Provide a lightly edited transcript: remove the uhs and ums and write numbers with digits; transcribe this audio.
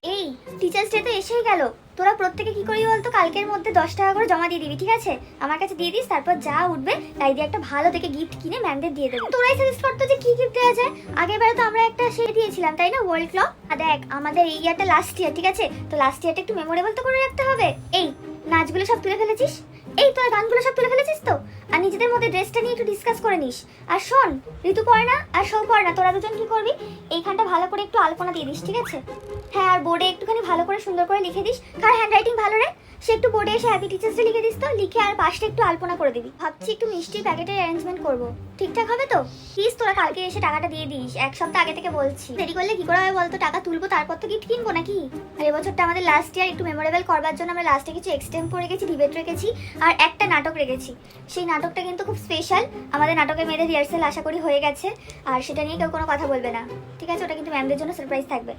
এই teachers day তো এসেই গেল, তোরা প্রত্যেকে কি করবি বলতো, কালকের মধ্যে 10 টাকা করে জমা দিয়ে দিবি, ঠিক আছে? আমার কাছে দিয়ে দিস, তারপর যা উঠবে তাই দিয়ে একটা ভালো দেখে গিফট কিনে ম্যামদের দিয়ে দেবো। তোরাই সাজেস্ট করতো যে কি গিফট দেওয়া যায়। আগেরবারে তো আমরা একটা সে দিয়েছিলাম, তাই না, ওয়ার্ল্ড ক্লক। আর দেখ, আমাদের এই ইয়ারটা লাস্ট ইয়ার, ঠিক আছে? তো লাস্ট ইয়ারটা একটু মেমোরেবল তো করে রাখতে হবে। এই নাচগুলো সব তুলে ফেলেছিস? এই তোরা গানগুলো সব তুলে ফেলেছিস তো? আর নিজেদের মধ্যে ড্রেসটা নিয়ে একটু ডিসকাস করে নিস। আর শোন, ঋতু পড়ে না আর সৌ পড়ে না, তোরা দুজন কি করবি, এইখানটা ভালো করে একটু আলপনা দিয়ে দিস, ঠিক আছে? হ্যাঁ, আর বোর্ডে একটুখানি ভালো করে সুন্দর করে লিখে দিস। কার হ্যান্ডরাইটিং ভালো রে, সে একটু বোর্ডে এসে হ্যাপি টিচার্স ডে লিখে দিস তো, লিখে আর পাশে একটু আলপনা করে দিবি। ভাবছি একটু মিষ্টির প্যাকেটের অ্যারেঞ্জমেন্ট করব, ঠিকঠাক হবে তো? প্লিজ তোরা কালকে এসে টাকাটা দিয়ে দিস, এক সপ্তাহ আগে থেকে বলছি। দেরি করলে কি করে হবে বলতো, টাকা তুলবো তারপর তো গিফট কিনবো নাকি? আর এবছরটা আমাদের লাস্ট ইয়ার, একটু মেমোরেবল করবার জন্য আমরা লাস্টে কিছু এক্সটেম্পো রেখেছি, ডিবেট রেখেছি, আর একটা নাটক রেখেছি। সেই নাটকটা কিন্তু খুব স্পেশাল। আমাদের নাটকের মেয়েদের রিহার্সেল আশা করি হয়ে গেছে, আর সেটা নিয়ে কেউ কোনো কথা বলবে না, ঠিক আছে? ওটা কিন্তু ম্যামদের জন্য সারপ্রাইজ থাকবে।